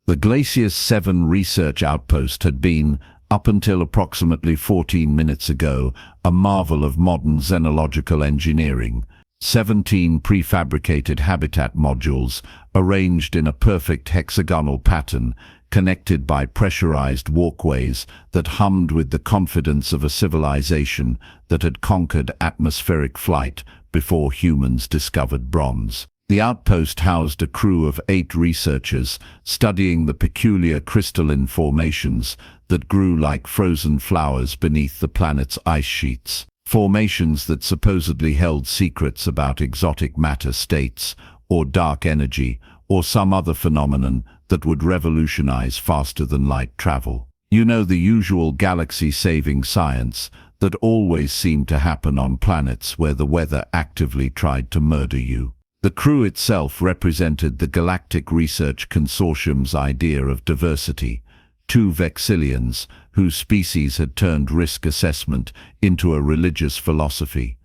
The Glacius 7 research outpost had been, up until approximately 14 minutes ago, a marvel of modern xenological engineering. 17 prefabricated habitat modules, arranged in a perfect hexagonal pattern, connected by pressurized walkways that hummed with the confidence of a civilization that had conquered atmospheric flight before humans discovered bronze. The outpost housed a crew of 8 researchers studying the peculiar crystalline formations that grew like frozen flowers beneath the planet's ice sheets. Formations that supposedly held secrets about exotic matter states, or dark energy, or some other phenomenon that would revolutionize faster than light travel. You know, the usual galaxy-saving science that always seemed to happen on planets where the weather actively tried to murder you. The crew itself represented the Galactic Research Consortium's idea of diversity. 2 Vexillians, whose species had turned risk assessment into a religious philosophy.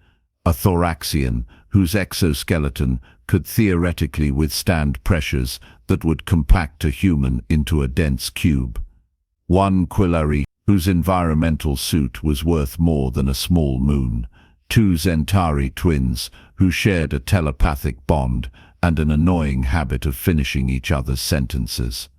A Thoraxian, whose exoskeleton could theoretically withstand pressures that would compact a human into a dense cube. 1 Quillari, whose environmental suit was worth more than a small moon. 2 Centauri twins, who shared a telepathic bond and an annoying habit of finishing each other's sentences.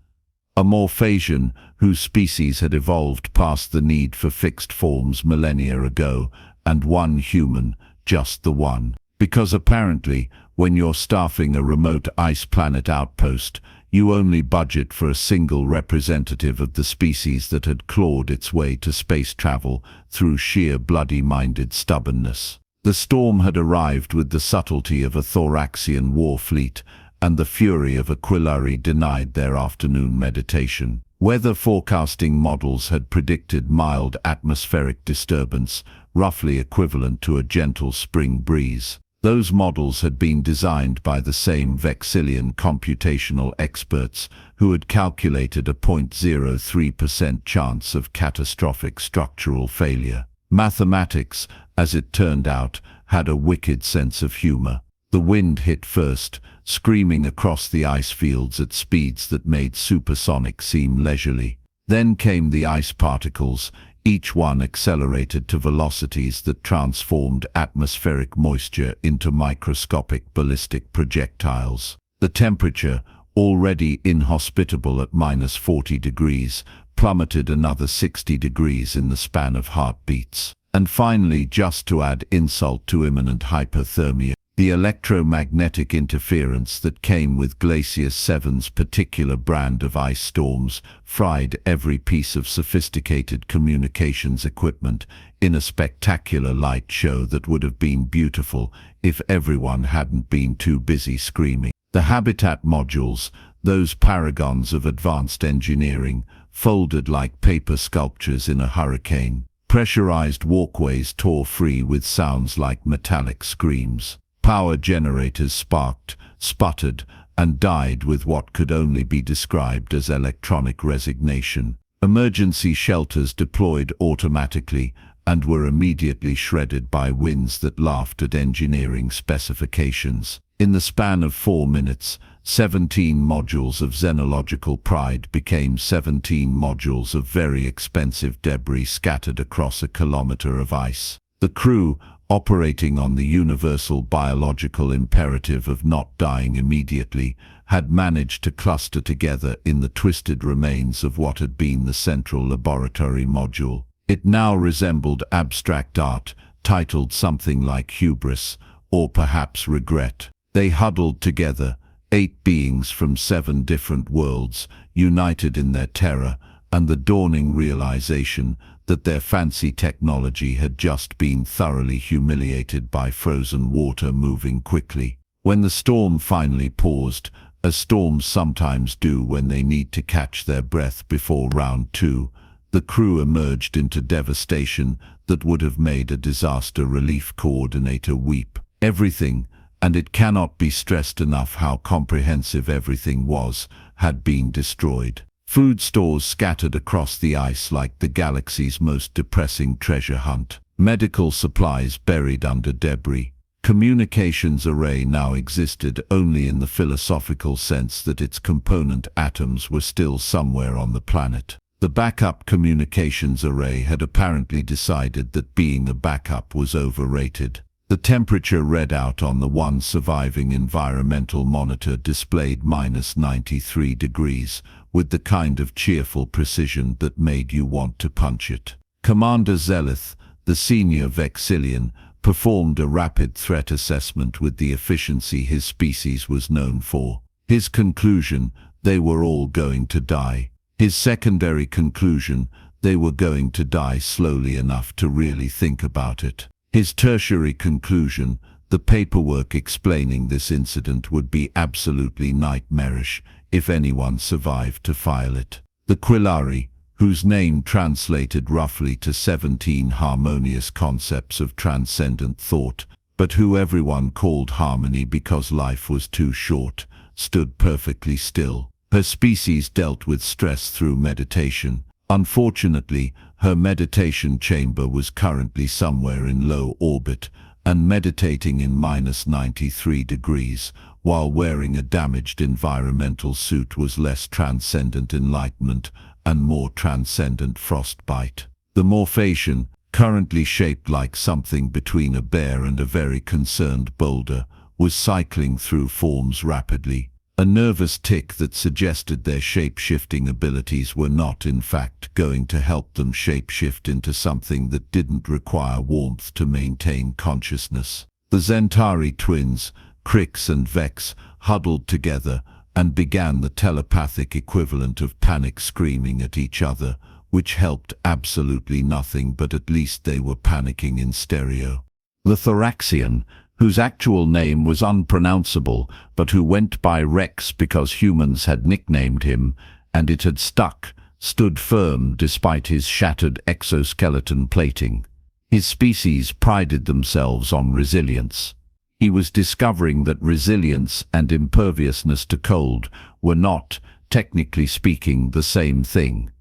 A Morphasian, whose species had evolved past the need for fixed forms millennia ago, and 1 human, just the one. Because apparently, when you're staffing a remote ice planet outpost, you only budget for a single representative of the species that had clawed its way to space travel through sheer bloody-minded stubbornness. The storm had arrived with the subtlety of a Thoraxian war fleet, and the fury of a Quillari denied their afternoon meditation. Weather forecasting models had predicted mild atmospheric disturbance, roughly equivalent to a gentle spring breeze. Those models had been designed by the same Vexillian computational experts who had calculated a 0.03% chance of catastrophic structural failure. Mathematics, as it turned out, had a wicked sense of humor. The wind hit first, screaming across the ice fields at speeds that made supersonic seem leisurely. Then came the ice particles, each one accelerated to velocities that transformed atmospheric moisture into microscopic ballistic projectiles. The temperature, already inhospitable at -40 degrees, plummeted another 60 degrees in the span of heartbeats. And finally, just to add insult to imminent hypothermia, the electromagnetic interference that came with Glacius 7's particular brand of ice storms fried every piece of sophisticated communications equipment in a spectacular light show that would have been beautiful if everyone hadn't been too busy screaming. The habitat modules, those paragons of advanced engineering, folded like paper sculptures in a hurricane. Pressurized walkways tore free with sounds like metallic screams. Power generators sparked, sputtered, and died with what could only be described as electronic resignation. Emergency shelters deployed automatically and were immediately shredded by winds that laughed at engineering specifications. In the span of 4 minutes, 17 modules of xenological pride became 17 modules of very expensive debris scattered across a kilometer of ice. The crew, operating on the universal biological imperative of not dying immediately, had managed to cluster together in the twisted remains of what had been the central laboratory module. It now resembled abstract art, titled something like hubris, or perhaps regret. They huddled together, 8 beings from 7 different worlds, united in their terror and the dawning realization that their fancy technology had just been thoroughly humiliated by frozen water moving quickly. When the storm finally paused, as storms sometimes do when they need to catch their breath before round 2, the crew emerged into devastation that would have made a disaster relief coordinator weep. Everything, and it cannot be stressed enough how comprehensive everything was, had been destroyed. Food stores scattered across the ice like the galaxy's most depressing treasure hunt. Medical supplies buried under debris. Communications array now existed only in the philosophical sense that its component atoms were still somewhere on the planet. The backup communications array had apparently decided that being a backup was overrated. The temperature readout on the one surviving environmental monitor displayed -93 degrees, with the kind of cheerful precision that made you want to punch it. Commander Zelith, the senior Vexillian, performed a rapid threat assessment with the efficiency his species was known for. His conclusion: they were all going to die. His secondary conclusion: they were going to die slowly enough to really think about it. His tertiary conclusion: the paperwork explaining this incident would be absolutely nightmarish if anyone survived to file it. The Quillari, whose name translated roughly to 17 harmonious concepts of transcendent thought, but who everyone called Harmony because life was too short, stood perfectly still. Her species dealt with stress through meditation. Unfortunately, her meditation chamber was currently somewhere in low orbit, and meditating in -93 degrees, while wearing a damaged environmental suit was less transcendent enlightenment and more transcendent frostbite. The Morphasian, currently shaped like something between a bear and a very concerned boulder, was cycling through forms rapidly. A nervous tic that suggested their shape-shifting abilities were not, in fact, going to help them shape-shift into something that didn't require warmth to maintain consciousness. The Zentari twins, Crix and Vex, huddled together and began the telepathic equivalent of panic screaming at each other, which helped absolutely nothing, but at least they were panicking in stereo. The Thoraxian, whose actual name was unpronounceable, but who went by Rex because humans had nicknamed him, and it had stuck, stood firm despite his shattered exoskeleton plating. His species prided themselves on resilience. He was discovering that resilience and imperviousness to cold were not, technically speaking, the same thing.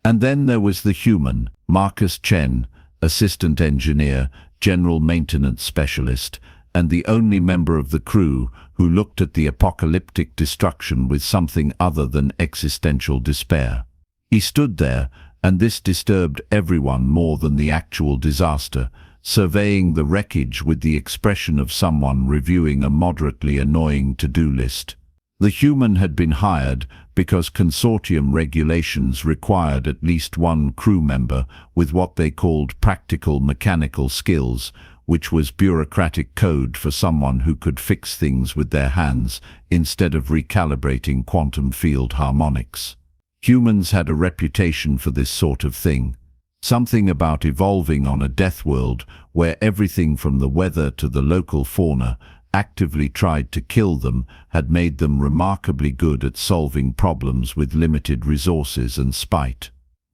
And then there was the human, Marcus Chen, assistant engineer, general maintenance specialist, and the only member of the crew who looked at the apocalyptic destruction with something other than existential despair. He stood there, and this disturbed everyone more than the actual disaster, surveying the wreckage with the expression of someone reviewing a moderately annoying to-do list. The human had been hired because consortium regulations required at least one crew member with what they called practical mechanical skills, which was bureaucratic code for someone who could fix things with their hands instead of recalibrating quantum field harmonics. Humans had a reputation for this sort of thing. Something about evolving on a death world where everything from the weather to the local fauna actively tried to kill them had made them remarkably good at solving problems with limited resources and spite.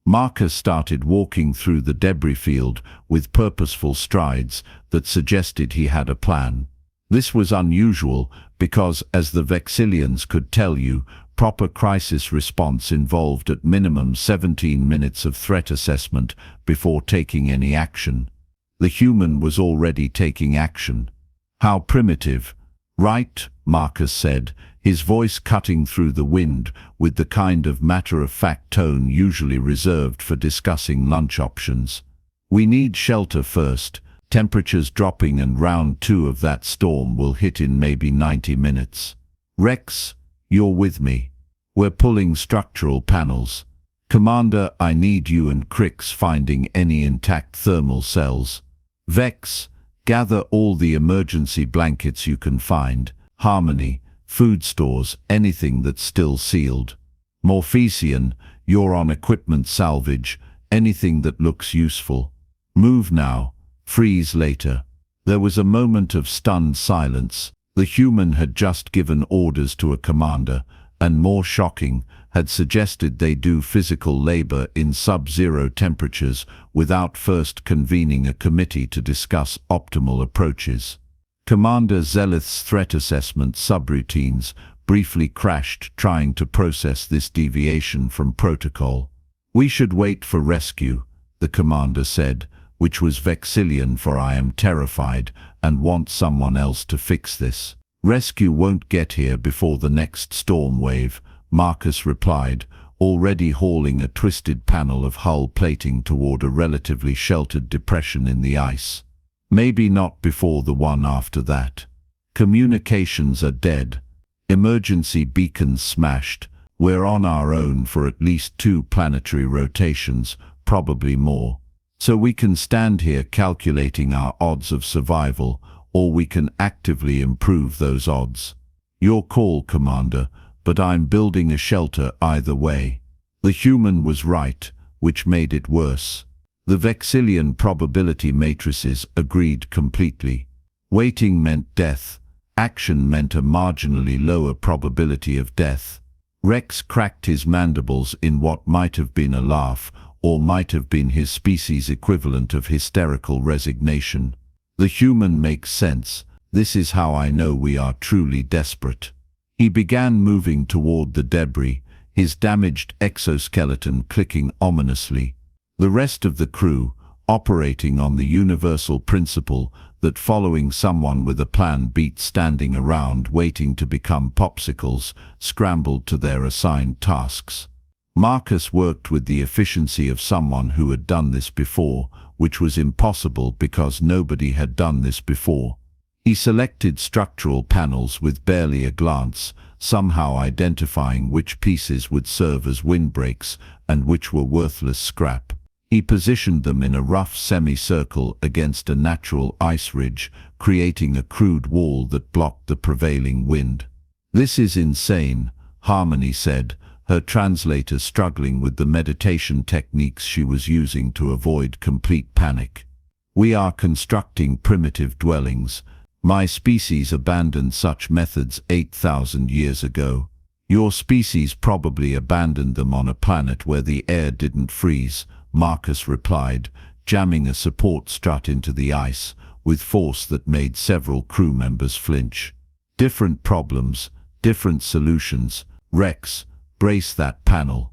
Marcus started walking through the debris field with purposeful strides that suggested he had a plan. This was unusual because, as the Vexillians could tell you, proper crisis response involved at minimum 17 minutes of threat assessment before taking any action. The human was already taking action. How primitive. Right, Marcus said, his voice cutting through the wind with the kind of matter-of-fact tone usually reserved for discussing lunch options. We need shelter first. Temperatures dropping and round 2 of that storm will hit in maybe 90 minutes. Rex, you're with me. We're pulling structural panels. Commander, I need you and Crix finding any intact thermal cells. Vex, gather all the emergency blankets you can find. Harmony, food stores, anything that's still sealed. Morphasian, you're on equipment salvage, anything that looks useful. Move now, freeze later. There was a moment of stunned silence. The human had just given orders to a commander, and more shocking, had suggested they do physical labor in sub-zero temperatures without first convening a committee to discuss optimal approaches. Commander Zelith's threat assessment subroutines briefly crashed trying to process this deviation from protocol. We should wait for rescue, the commander said, which was Vexillian for "I am terrified and want someone else to fix this. Rescue won't get here before the next storm wave," Marcus replied, already hauling a twisted panel of hull plating toward a relatively sheltered depression in the ice. "Maybe not before the one after that. Communications are dead. Emergency beacons smashed. We're on our own for at least 2 planetary rotations, probably more. So we can stand here calculating our odds of survival, or we can actively improve those odds. Your call, Commander, but I'm building a shelter either way." The human was right, which made it worse. The Vexillian probability matrices agreed completely. Waiting meant death. Action meant a marginally lower probability of death. Rex cracked his mandibles in what might have been a laugh, or might have been his species' equivalent of hysterical resignation. "The human makes sense. This is how I know we are truly desperate." He began moving toward the debris, his damaged exoskeleton clicking ominously. The rest of the crew, operating on the universal principle that following someone with a plan beat standing around waiting to become popsicles, scrambled to their assigned tasks. Marcus worked with the efficiency of someone who had done this before, which was impossible because nobody had done this before. He selected structural panels with barely a glance, somehow identifying which pieces would serve as windbreaks and which were worthless scrap. He positioned them in a rough semicircle against a natural ice ridge, creating a crude wall that blocked the prevailing wind. "This is insane," Harmony said, her translator struggling with the meditation techniques she was using to avoid complete panic. "We are constructing primitive dwellings. My species abandoned such methods 8,000 years ago. Your species probably abandoned them on a planet where the air didn't freeze," Marcus replied, jamming a support strut into the ice, with force that made several crew members flinch. "Different problems, different solutions. Rex, brace that panel."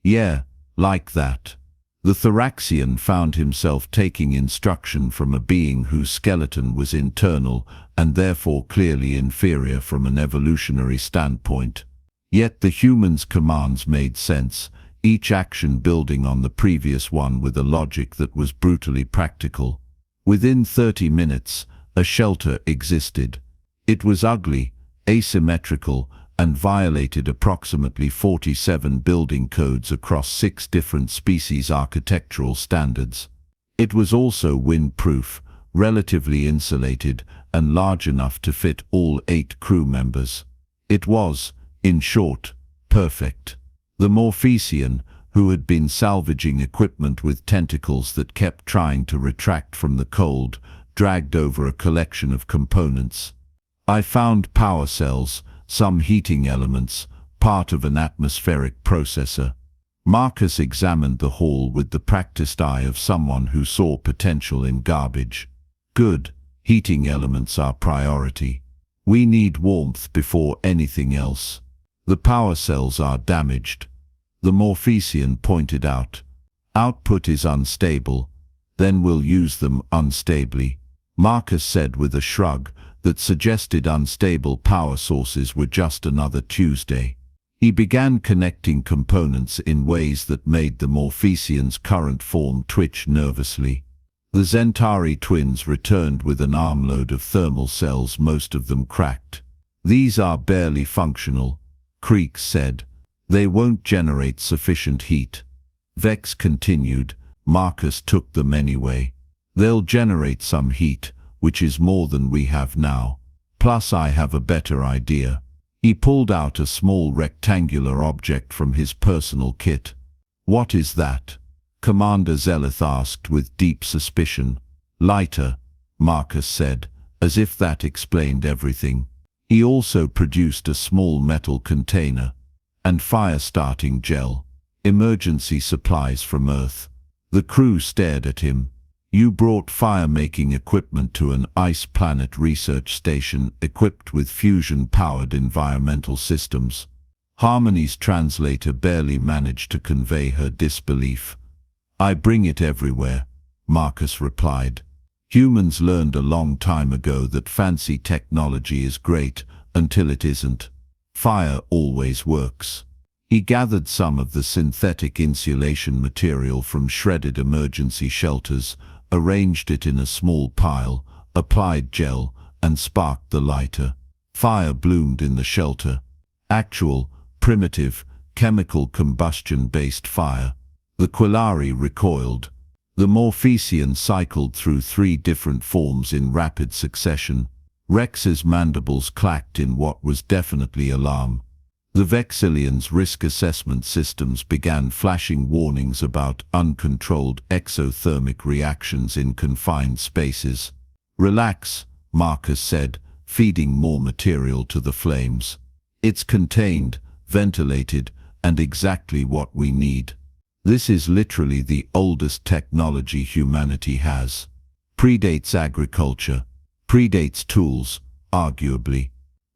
"Yeah, like that." The Thoraxian found himself taking instruction from a being whose skeleton was internal and therefore clearly inferior from an evolutionary standpoint. Yet the human's commands made sense, each action building on the previous one with a logic that was brutally practical. Within 30 minutes, a shelter existed. It was ugly, asymmetrical, and violated approximately 47 building codes across 6 different species architectural standards. It was also windproof, relatively insulated, and large enough to fit all 8 crew members. It was, in short, perfect. The Morphesian, who had been salvaging equipment with tentacles that kept trying to retract from the cold, dragged over a collection of components. "I found power cells, some heating elements, part of an atmospheric processor." Marcus examined the hall with the practiced eye of someone who saw potential in garbage. "Good, heating elements are priority. We need warmth before anything else. The power cells are damaged," the Morphesian pointed out. "Output is unstable, then we'll use them unstably," Marcus said with a shrug that suggested unstable power sources were just another Tuesday. He began connecting components in ways that made the Morphesian's current form twitch nervously. The Zentari twins returned with an armload of thermal cells, most of them cracked. "These are barely functional," Creeks said. "They won't generate sufficient heat." Vex continued. "Marcus took them anyway. They'll generate some heat, which is more than we have now. Plus I have a better idea." He pulled out a small rectangular object from his personal kit. "What is that?" Commander Zeleth asked with deep suspicion. "Lighter," Marcus said, as if that explained everything. He also produced a small metal container. "And fire-starting gel. Emergency supplies from Earth." The crew stared at him. "You brought fire-making equipment to an ice planet research station equipped with fusion-powered environmental systems." Harmony's translator barely managed to convey her disbelief. "I bring it everywhere," Marcus replied. Humans learned a long time ago that fancy technology is great until it isn't. Fire always works. He gathered some of the synthetic insulation material from shredded emergency shelters, arranged it in a small pile, applied gel, and sparked the lighter. Fire bloomed in the shelter. Actual, primitive, chemical combustion-based fire. The Quillari recoiled. The Morphesian cycled through 3 different forms in rapid succession. Rex's mandibles clacked in what was definitely alarm. The Vexillians' risk assessment systems began flashing warnings about uncontrolled exothermic reactions in confined spaces. Relax, Marcus said, feeding more material to the flames. It's contained, ventilated, and exactly what we need. This is literally the oldest technology humanity has. Predates agriculture, predates tools, arguably.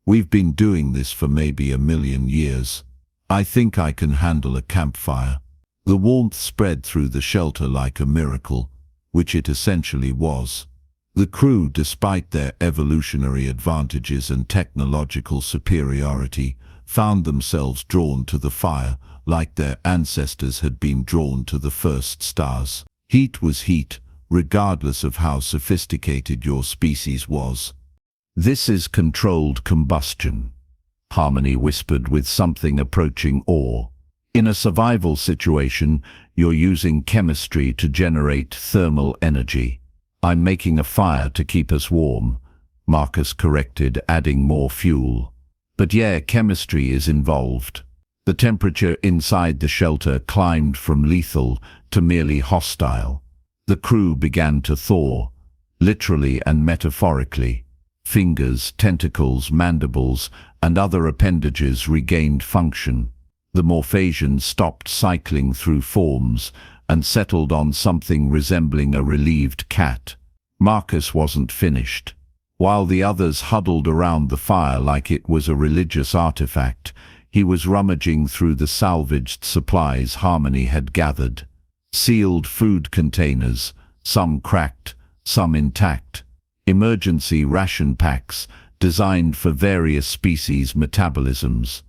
We've been doing this for maybe 1,000,000 years. I think I can handle a campfire. The warmth spread through the shelter like a miracle, which it essentially was. The crew, despite their evolutionary advantages and technological superiority, found themselves drawn to the fire like their ancestors had been drawn to the first stars. Heat was heat, regardless of how sophisticated your species was. This is controlled combustion, Harmony whispered with something approaching awe. In a survival situation, you're using chemistry to generate thermal energy. I'm making a fire to keep us warm, Marcus corrected, adding more fuel. But yeah, chemistry is involved. The temperature inside the shelter climbed from lethal to merely hostile. The crew began to thaw, literally and metaphorically. Fingers, tentacles, mandibles, and other appendages regained function. The Morphesians stopped cycling through forms and settled on something resembling a relieved cat. Marcus wasn't finished. While the others huddled around the fire like it was a religious artifact, he was rummaging through the salvaged supplies Harmony had gathered. Sealed food containers, some cracked, some intact. Emergency ration packs designed for various species' metabolisms.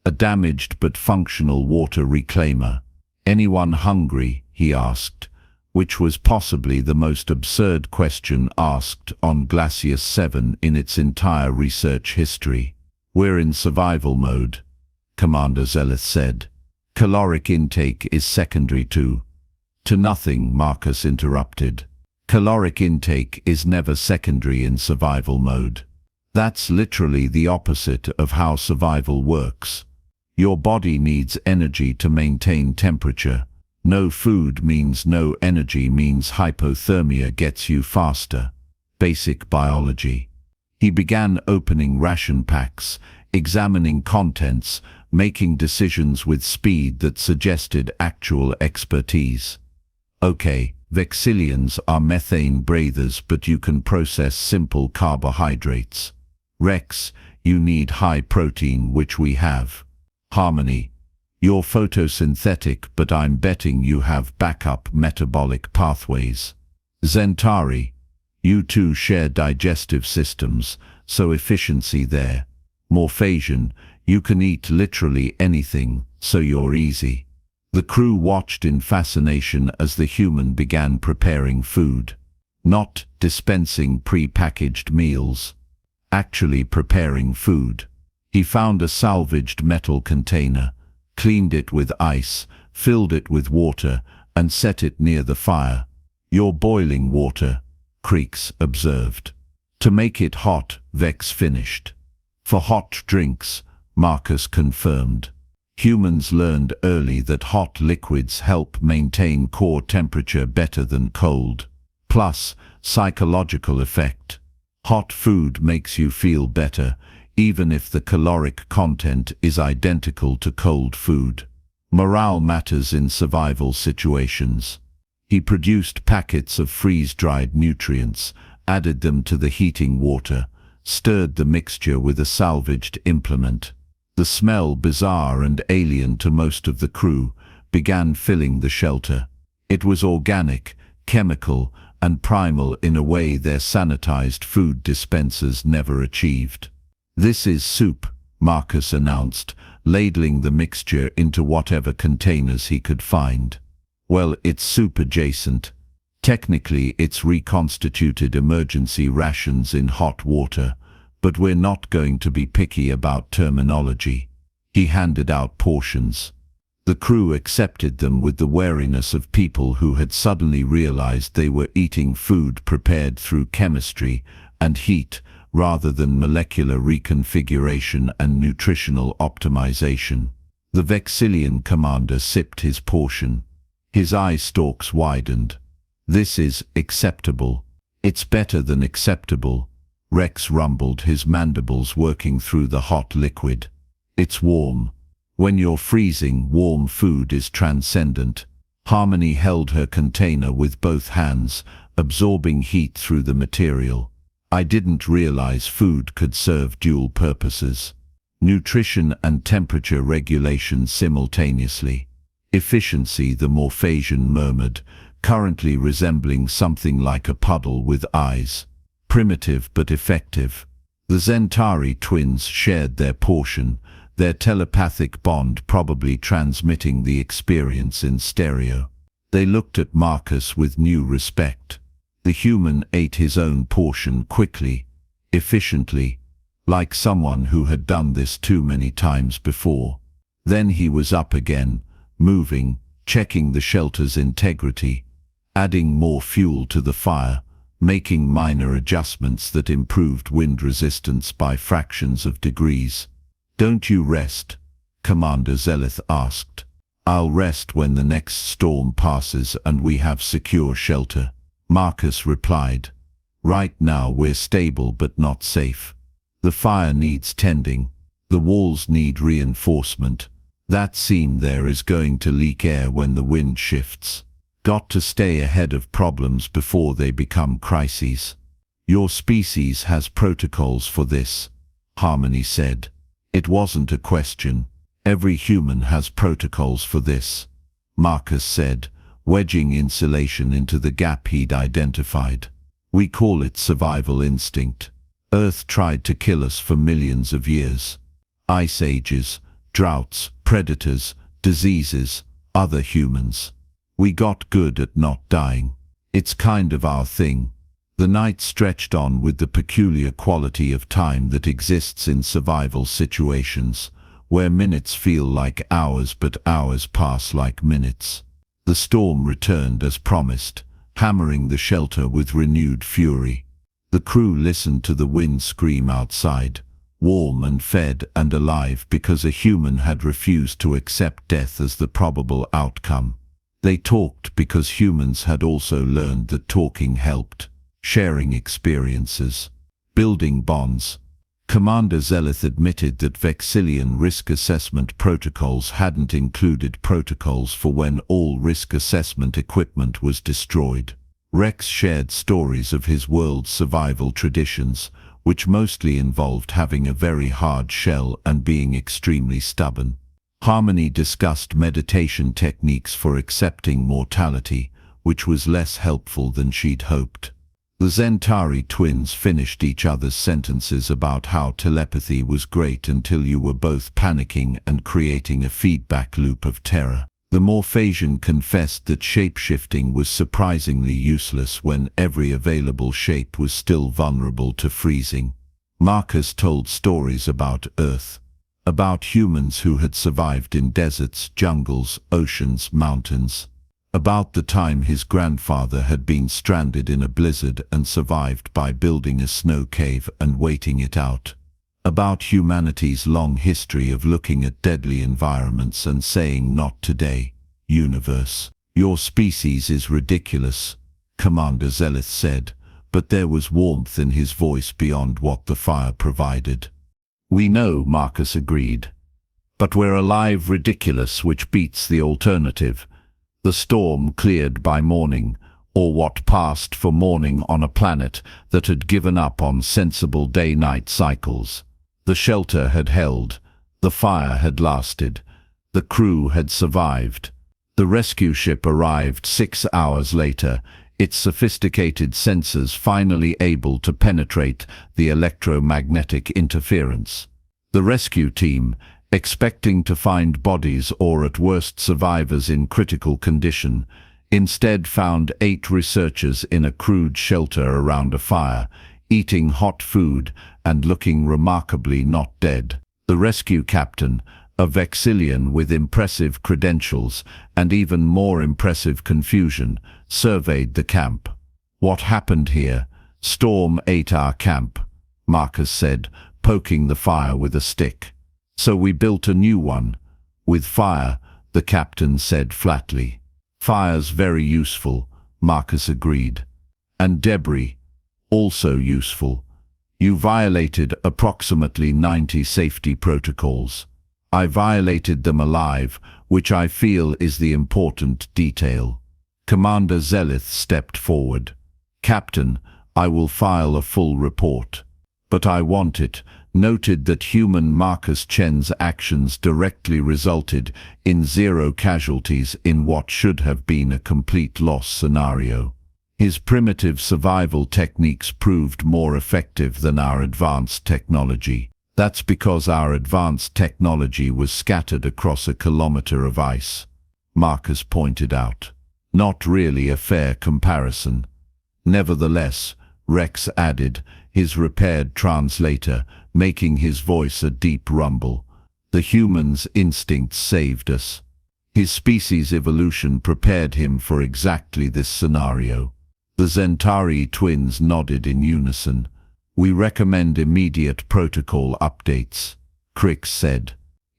A damaged but functional water reclaimer. Anyone hungry? He asked, which was possibly the most absurd question asked on Glacius 7 in its entire research history. We're in survival mode, Commander Zeleth said. Caloric intake is secondary to nothing, Marcus interrupted. Caloric intake is never secondary in survival mode. That's literally the opposite of how survival works. Your body needs energy to maintain temperature. No food means no energy means hypothermia gets you faster. Basic biology. He began opening ration packs, examining contents, making decisions with speed that suggested actual expertise. Okay, Vexillians are methane breathers, but you can process simple carbohydrates. Rex, you need high protein, which we have. Harmony, you're photosynthetic, but I'm betting you have backup metabolic pathways. Zentari, you two share digestive systems, so efficiency there. Morphesian, you can eat literally anything, so you're easy. The crew watched in fascination as the human began preparing food. Not dispensing pre-packaged meals. Actually preparing food. He found a salvaged metal container, cleaned it with ice, filled it with water, and set it near the fire. You're boiling water, Creeks observed. To make it hot, Vex finished. For hot drinks, Marcus confirmed. Humans learned early that hot liquids help maintain core temperature better than cold. Plus, psychological effect. Hot food makes you feel better, even if the caloric content is identical to cold food. Morale matters in survival situations. He produced packets of freeze-dried nutrients, added them to the heating water, stirred the mixture with a salvaged implement. The smell, bizarre and alien to most of the crew, began filling the shelter. It was organic, chemical, and primal in a way their sanitized food dispensers never achieved. "This is soup," Marcus announced, ladling the mixture into whatever containers he could find. "Well, it's soup adjacent. Technically, it's reconstituted emergency rations in hot water, but we're not going to be picky about terminology." He handed out portions. The crew accepted them with the wariness of people who had suddenly realized they were eating food prepared through chemistry and heat rather than molecular reconfiguration and nutritional optimization. The Vexillian commander sipped his portion. His eye stalks widened. "This is acceptable. It's better than acceptable," Rex rumbled, his mandibles working through the hot liquid. "It's warm. When you're freezing, warm food is transcendent." Harmony held her container with both hands, absorbing heat through the material. "I didn't realize food could serve dual purposes. Nutrition and temperature regulation simultaneously. Efficiency," the Morphasian murmured, currently resembling something like a puddle with eyes. "Primitive but effective." The Zentari twins shared their portion, their telepathic bond probably transmitting the experience in stereo. They looked at Marcus with new respect. The human ate his own portion quickly, efficiently, like someone who had done this too many times before. Then he was up again, moving, checking the shelter's integrity, adding more fuel to the fire, making minor adjustments that improved wind resistance by fractions of degrees. "Don't you rest?" Commander Zelith asked. "I'll rest when the next storm passes and we have secure shelter," Marcus replied. "Right now we're stable but not safe. The fire needs tending. The walls need reinforcement. That seam there is going to leak air when the wind shifts. Got to stay ahead of problems before they become crises." "Your species has protocols for this," Harmony said. It wasn't a question. "Every human has protocols for this," Marcus said, wedging insulation into the gap he'd identified. "We call it survival instinct. Earth tried to kill us for millions of years. Ice ages, droughts, predators, diseases, other humans. We got good at not dying. It's kind of our thing." The night stretched on with the peculiar quality of time that exists in survival situations, where minutes feel like hours but hours pass like minutes. The storm returned as promised, hammering the shelter with renewed fury. The crew listened to the wind scream outside, warm and fed and alive because a human had refused to accept death as the probable outcome. They talked because humans had also learned that talking helped. Sharing experiences, building bonds. Commander Zelith admitted that Vexillian risk assessment protocols hadn't included protocols for when all risk assessment equipment was destroyed. Rex shared stories of his world's survival traditions, which mostly involved having a very hard shell and being extremely stubborn. Harmony discussed meditation techniques for accepting mortality, which was less helpful than she'd hoped. The Zentari twins finished each other's sentences about how telepathy was great until you were both panicking and creating a feedback loop of terror. The Morphasian confessed that shape-shifting was surprisingly useless when every available shape was still vulnerable to freezing. Marcus told stories about Earth, about humans who had survived in deserts, jungles, oceans, mountains. About the time his grandfather had been stranded in a blizzard and survived by building a snow cave and waiting it out. About humanity's long history of looking at deadly environments and saying, "Not today, universe. Your species is ridiculous," Commander Zelith said, but there was warmth in his voice beyond what the fire provided. "We know," Marcus agreed. "But we're alive ridiculous, which beats the alternative. The storm cleared by morning, or what passed for morning on a planet that had given up on sensible day-night cycles. The shelter had held, the fire had lasted, the crew had survived. The rescue ship arrived 6 hours later, its sophisticated sensors finally able to penetrate the electromagnetic interference. The rescue team, expecting to find bodies or at worst survivors in critical condition, instead found 8 researchers in a crude shelter around a fire, eating hot food and looking remarkably not dead. The rescue captain, a Vexillian with impressive credentials and even more impressive confusion, surveyed the camp. "What happened here? Storm ate our camp," Marcus said, poking the fire with a stick. "So we built a new one." "With fire," the captain said flatly. "Fire's very useful," Marcus agreed. "And debris, also useful. You violated approximately 90 safety protocols. I violated them alive, which I feel is the important detail." Commander Zelith stepped forward. "Captain, I will file a full report. But I want it noted that human Marcus Chen's actions directly resulted in 0 casualties in what should have been a complete loss scenario. His primitive survival techniques proved more effective than our advanced technology. That's because our advanced technology was scattered across a kilometer of ice," Marcus pointed out. "Not really a fair comparison." "Nevertheless," Rex added, his repaired translator, making his voice a deep rumble, "the human's instincts saved us. His species' evolution prepared him for exactly this scenario." The Zentari twins nodded in unison. "We recommend immediate protocol updates," Crix said,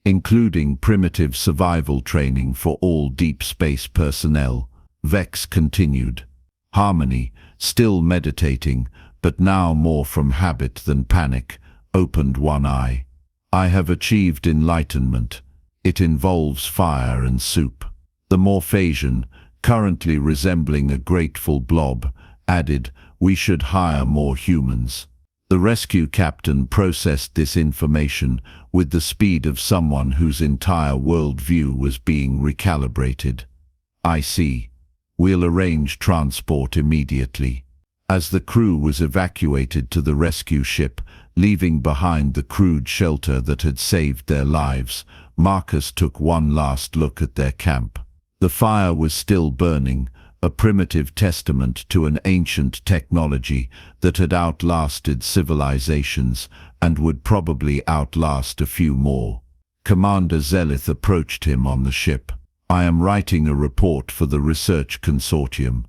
"including primitive survival training for all deep space personnel." Vex continued. Harmony, still meditating, but now more from habit than panic, opened one eye. "I have achieved enlightenment. It involves fire and soup." The Morphasian, currently resembling a grateful blob, added, "We should hire more humans." The rescue captain processed this information with the speed of someone whose entire worldview was being recalibrated. "I see. We'll arrange transport immediately." As the crew was evacuated to the rescue ship, leaving behind the crude shelter that had saved their lives, Marcus took one last look at their camp. The fire was still burning, a primitive testament to an ancient technology that had outlasted civilizations and would probably outlast a few more. Commander Zelith approached him on the ship. "I am writing a report for the research consortium.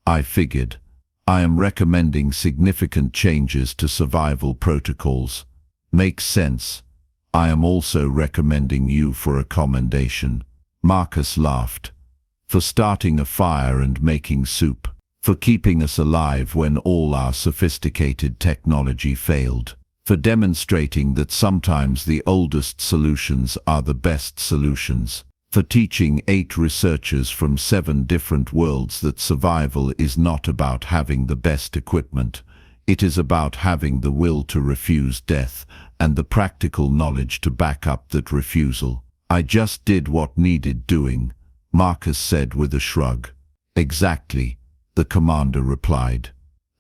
I figured. I am recommending significant changes to survival protocols." "Makes sense. I am also recommending you for a commendation." Marcus laughed. "For starting a fire and making soup. For keeping us alive when all our sophisticated technology failed. For demonstrating that sometimes the oldest solutions are the best solutions. For teaching 8 researchers from 7 different worlds that survival is not about having the best equipment. It is about having the will to refuse death and the practical knowledge to back up that refusal." "I just did what needed doing," Marcus said with a shrug. "Exactly," the commander replied.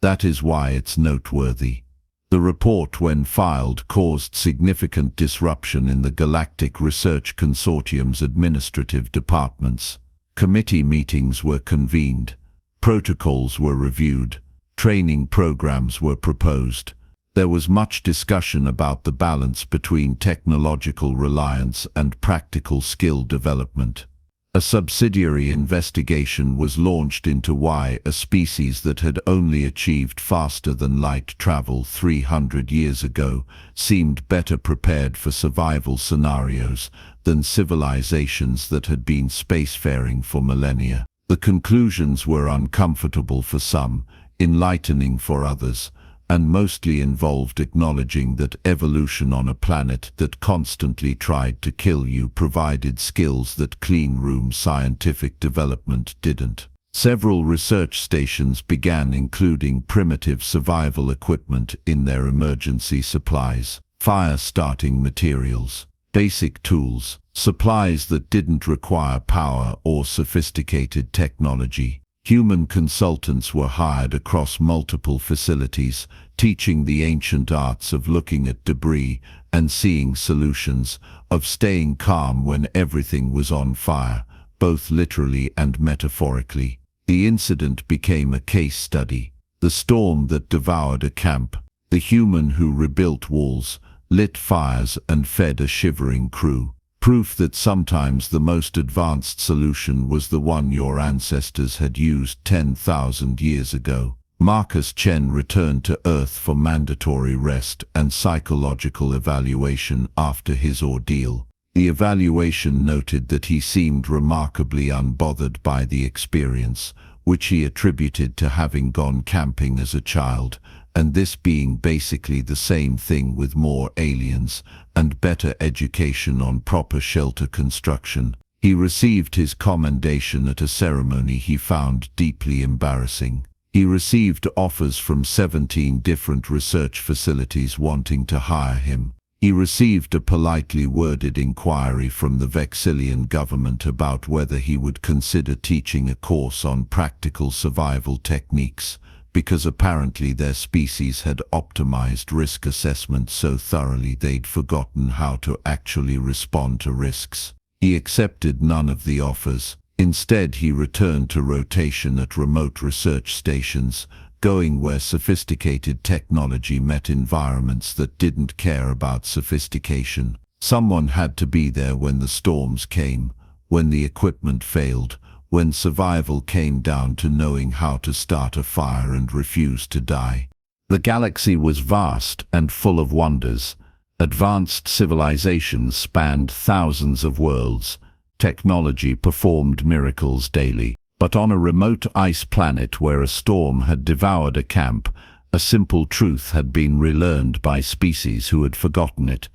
"That is why it's noteworthy." The report, when filed, caused significant disruption in the Galactic Research Consortium's administrative departments. Committee meetings were convened, protocols were reviewed, training programs were proposed. There was much discussion about the balance between technological reliance and practical skill development. A subsidiary investigation was launched into why a species that had only achieved faster than light travel 300 years ago seemed better prepared for survival scenarios than civilizations that had been spacefaring for millennia. The conclusions were uncomfortable for some, enlightening for others, and mostly involved acknowledging that evolution on a planet that constantly tried to kill you provided skills that clean-room scientific development didn't. Several research stations began including primitive survival equipment in their emergency supplies, fire-starting materials, basic tools, supplies that didn't require power or sophisticated technology. Human consultants were hired across multiple facilities, teaching the ancient arts of looking at debris and seeing solutions, of staying calm when everything was on fire, both literally and metaphorically. The incident became a case study. The storm that devoured a camp, the human who rebuilt walls, lit fires and fed a shivering crew. Proof that sometimes the most advanced solution was the one your ancestors had used 10,000 years ago. Marcus Chen returned to Earth for mandatory rest and psychological evaluation after his ordeal. The evaluation noted that he seemed remarkably unbothered by the experience, which he attributed to having gone camping as a child, and this being basically the same thing with more aliens and better education on proper shelter construction. He received his commendation at a ceremony he found deeply embarrassing. He received offers from 17 different research facilities wanting to hire him. He received a politely worded inquiry from the Vexillian government about whether he would consider teaching a course on practical survival techniques, because apparently their species had optimized risk assessment so thoroughly they'd forgotten how to actually respond to risks. He accepted none of the offers. Instead, he returned to rotation at remote research stations, going where sophisticated technology met environments that didn't care about sophistication. Someone had to be there when the storms came, when the equipment failed, when survival came down to knowing how to start a fire and refuse to die. The galaxy was vast and full of wonders. Advanced civilizations spanned thousands of worlds. Technology performed miracles daily. But on a remote ice planet where a storm had devoured a camp, a simple truth had been relearned by species who had forgotten it.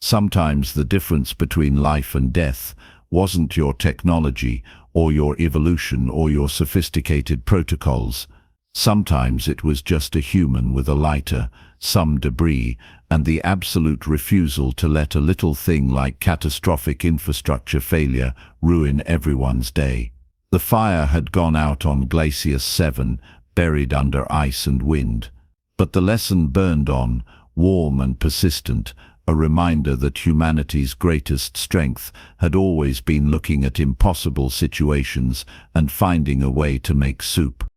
Sometimes the difference between life and death wasn't your technology or your evolution or your sophisticated protocols. Sometimes it was just a human with a lighter, some debris, and the absolute refusal to let a little thing like catastrophic infrastructure failure ruin everyone's day. The fire had gone out on Glacius 7, buried under ice and wind. But the lesson burned on, warm and persistent, a reminder that humanity's greatest strength had always been looking at impossible situations and finding a way to make soup.